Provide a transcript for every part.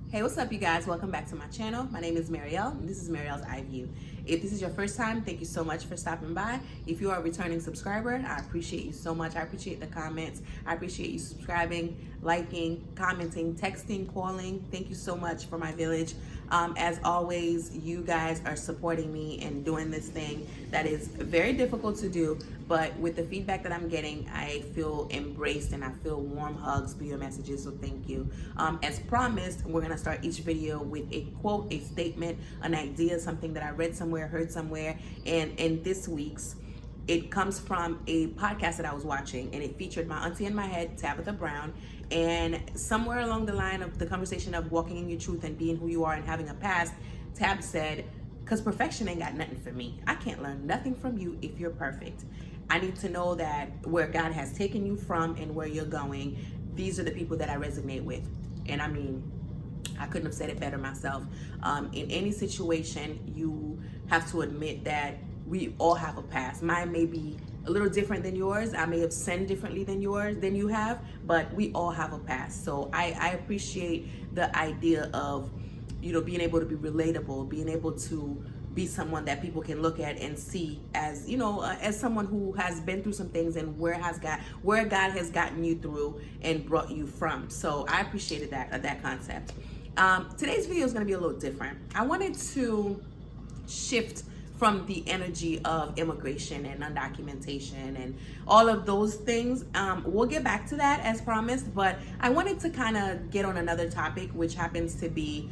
Hey, what's up, you guys? Welcome back to my channel. My name is Marielle, and this is Marielle's Eye View. If this is your first time, thank you so much for stopping by. If you are a returning subscriber, I appreciate you so much. I appreciate the comments. I appreciate you subscribing, liking, commenting, texting, calling. Thank you so much for my village. As always, you guys are supporting me and doing this thing that is very difficult to do, but with the feedback that I'm getting, I feel embraced and I feel warm hugs through your messages, so thank you. As promised, we're gonna start each video with a quote, a statement, an idea, something that I read somewhere, heard somewhere, and in this week's, it comes from a podcast that I was watching, and it featured my auntie in my head, Tabitha Brown, and somewhere along the line of the conversation of walking in your truth and being who you are and having a past, Tab said, because perfection ain't got nothing for me. I can't learn nothing from you if you're perfect. I need to know that where God has taken you from and where you're going, these are the people that I resonate with. And I mean, I couldn't have said it better myself. In any situation, you have to admit that we all have a past. Mine may be a little different than yours. I may have sinned differently than you have, but we all have a past. So I appreciate the idea of, being able to be relatable, being able to be someone that people can look at and see as, as someone who has been through some things and where God has gotten you through and brought you from. So I appreciated that concept. Today's video is going to be a little different. I wanted to shift from the energy of immigration and undocumentation and all of those things. We'll get back to that as promised, but I wanted to kind of get on another topic, which happens to be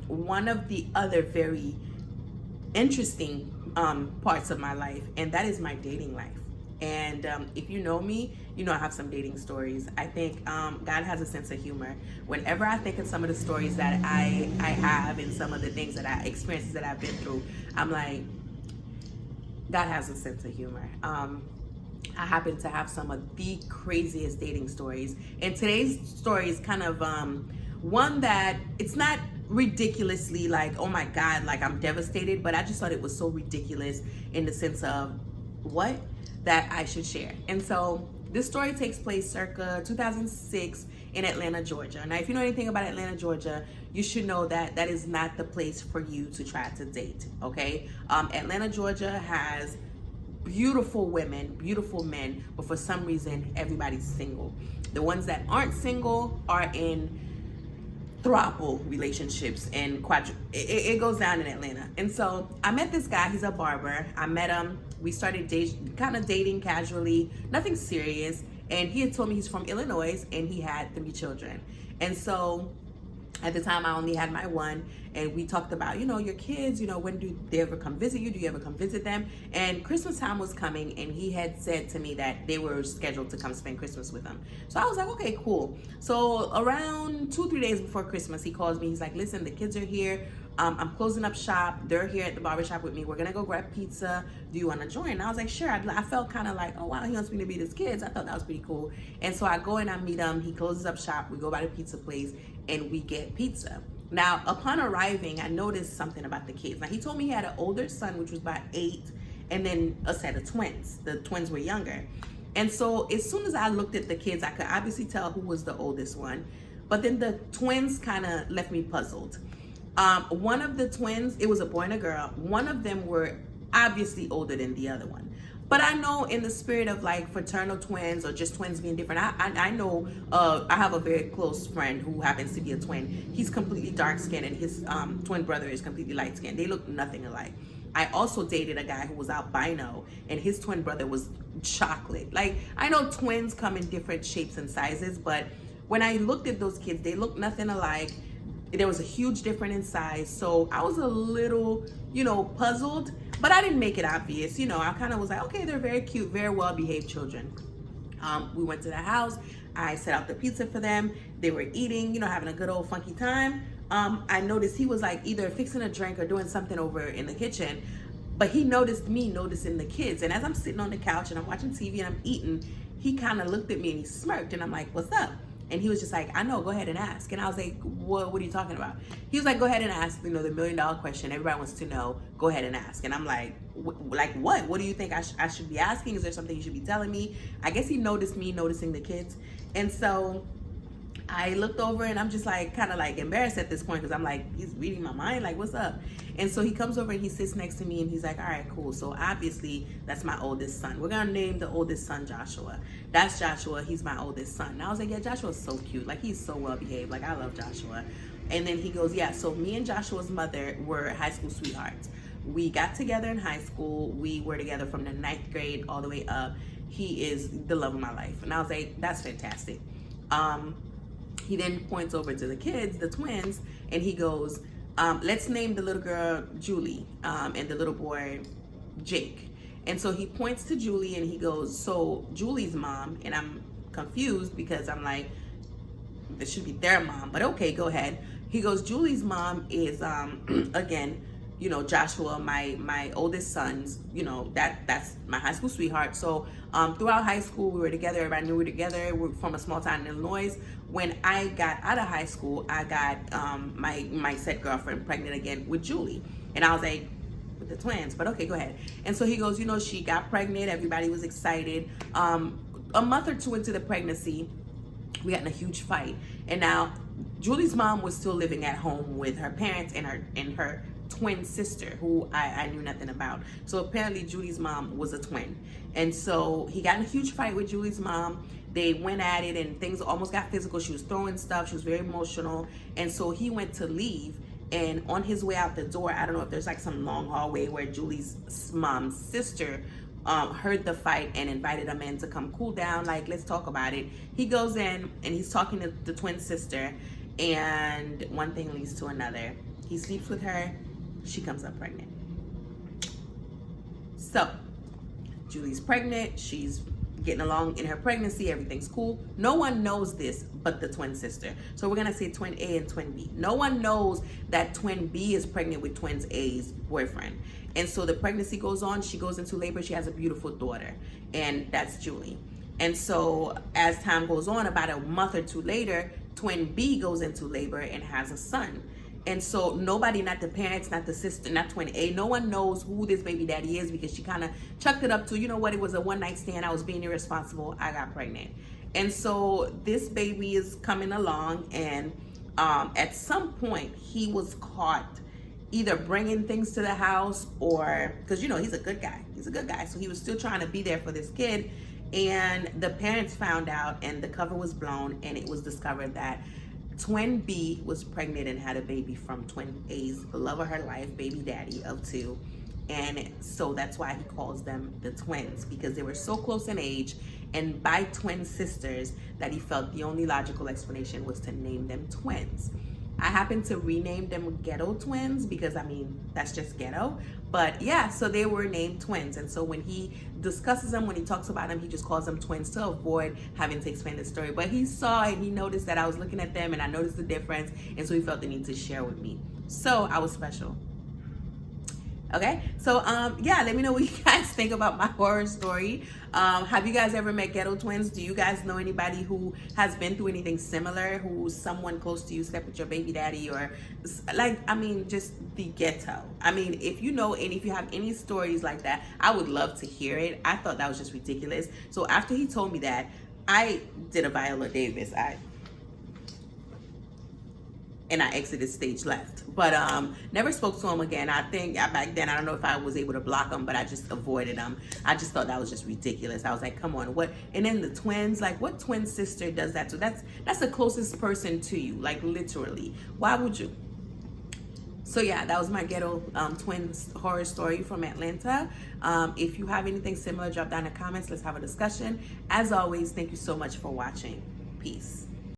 one of the other very interesting parts of my life, and that is my dating life. And if you know me, I have some dating stories. I think God has a sense of humor. Whenever I think of some of the stories that I have and some of the things experiences that I've been through, I'm like, God has a sense of humor. I happen to have some of the craziest dating stories. And today's story is kind of one that it's not ridiculously like, oh my God, like I'm devastated, but I just thought it was so ridiculous in the sense of what that I should share. And so this story takes place circa 2006 in Atlanta, Georgia. Now, if you know anything about Atlanta, Georgia, you should know that that is not the place for you to try to date, okay? Atlanta, Georgia has beautiful women, beautiful men, but for some reason, everybody's single. The ones that aren't single are in throuple relationships and it goes down in Atlanta. And so I met this guy, he's a barber. I met him, we started dating casually, nothing serious. And he had told me he's from Illinois and he had 3 children. And so at the time I only had my one, and we talked about, your kids, when do they ever come visit you? Do you ever come visit them? And Christmas time was coming, and he had said to me that they were scheduled to come spend Christmas with him. So I was like, okay, cool. So around 2-3 days before Christmas, he calls me. He's like, listen, the kids are here. I'm closing up shop. They're here at the barbershop with me. We're gonna go grab pizza. Do you want to join? And I was like, sure. I felt kind of like, oh wow, he wants me to meet his kids. I thought that was pretty cool. And so I go and I meet him. He closes up shop. We go by the pizza place and we get pizza. Now, upon arriving, I noticed something about the kids. Now, he told me he had an older son, which was about 8, and then a set of twins. The twins were younger. And so as soon as I looked at the kids, I could obviously tell who was the oldest one. But then the twins kind of left me puzzled. One of the twins, it was a boy and a girl. One of them were obviously older than the other one. But I know in the spirit of like fraternal twins or just twins being different, I know I have a very close friend who happens to be a twin. He's completely dark skinned and his twin brother is completely light skinned. They look nothing alike. I also dated a guy who was albino and his twin brother was chocolate. Like, I know twins come in different shapes and sizes, but when I looked at those kids, they looked nothing alike. There was a huge difference in size. So I was a little, puzzled, but I didn't make it obvious. I kind of was like, okay, they're very cute, very well-behaved children. We went to the house. I set out the pizza for them. They were eating, having a good old funky time. I noticed he was like either fixing a drink or doing something over in the kitchen, but he noticed me noticing the kids. And as I'm sitting on the couch and I'm watching TV and I'm eating, he kind of looked at me and he smirked and I'm like, what's up? And he was just like, I know, go ahead and ask. And I was like, what are you talking about? He was like, go ahead and ask, the $1 million question. Everybody wants to know, go ahead and ask. And I'm like, like what? What do you think I should be asking? Is there something you should be telling me? I guess he noticed me noticing the kids. And so I looked over and I'm just like kind of like embarrassed at this point because I'm like, he's reading my mind, like what's up? And so he comes over and he sits next to me and he's like, all right, cool. So obviously that's my oldest son. We're gonna name the oldest son Joshua. That's Joshua, he's my oldest son. And I was like, yeah, Joshua's so cute. Like he's so well behaved. Like I love Joshua. And then he goes, yeah, so me and Joshua's mother were high school sweethearts. We got together in high school. We were together from the 9th grade all the way up. He is the love of my life. And I was like, that's fantastic. He then points over to the kids, the twins, and he goes, let's name the little girl Julie and the little boy Jake. And so he points to Julie and he goes, so Julie's mom, and I'm confused because I'm like, this should be their mom, but okay, go ahead. He goes, Julie's mom is, again, you know, Joshua, my oldest son's, you know, that's my high school sweetheart. So throughout high school, we were together. Everybody knew we were together. We're from a small town in Illinois. When I got out of high school, I got my said girlfriend pregnant again with Julie. And I was like, with the twins, but okay, go ahead. And so he goes, you know, she got pregnant. Everybody was excited. A month or two into the pregnancy, we got in a huge fight. And now Julie's mom was still living at home with her parents and her twin sister, who I knew nothing about. So apparently Julie's mom was a twin. And so he got in a huge fight with Julie's mom. They went at it and things almost got physical. She was throwing stuff. She was very emotional. And so he went to leave. And on his way out the door, I don't know if there's like some long hallway where Julie's mom's sister heard the fight and invited him in to come cool down. Like, let's talk about it. He goes in and he's talking to the twin sister. And one thing leads to another. He sleeps with her. She comes up pregnant. So Julie's pregnant. She's getting along in her pregnancy. Everything's cool. No one knows this but the twin sister. So we're gonna say twin A and twin B. No one knows that twin B is pregnant with twin A's boyfriend. And so the pregnancy goes on. She goes into labor. She has a beautiful daughter, and that's Julie. And so as time goes on, about a month or two later, twin B goes into labor and has a son. And so nobody, not the parents, not the sister, not twin A, no one knows who this baby daddy is because she kind of chucked it up to, you know what, it was a one-night stand. I was being irresponsible. I got pregnant. And so this baby is coming along, and at some point he was caught either bringing things to the house or, because, you know, he's a good guy. He's a good guy. So he was still trying to be there for this kid. And the parents found out and the cover was blown, and it was discovered that twin B was pregnant and had a baby from twin A's love of her life, baby daddy of 2. And so that's why he calls them the twins, because they were so close in age and by twin sisters that he felt the only logical explanation was to name them twins. I happened to rename them ghetto twins because, I mean, that's just ghetto. But yeah, so they were named twins. And so when he discusses them, when he talks about them, he just calls them twins to avoid having to explain the story. But he saw and he noticed that I was looking at them and I noticed the difference. And so he felt the need to share with me. So I was special. Okay, so yeah, let me know what you guys think about my horror story. Have you guys ever met ghetto twins? Do you guys know anybody who has been through anything similar, who's someone close to you slept with your baby daddy, or like, I mean, just the ghetto? I mean, if you know and if you have any stories like that, I would love to hear it. I thought that was just ridiculous. So after he told me that, I did a Viola Davis. And I exited stage left, but never spoke to him again. I think back then, I don't know if I was able to block him, but I just avoided him. I just thought that was just ridiculous. I was like, come on, what? And then the twins, like, what twin sister does that to? That's the closest person to you, like literally. Why would you? So yeah, that was my ghetto twins horror story from Atlanta. If you have anything similar, drop down in the comments. Let's have a discussion. As always, thank you so much for watching. Peace.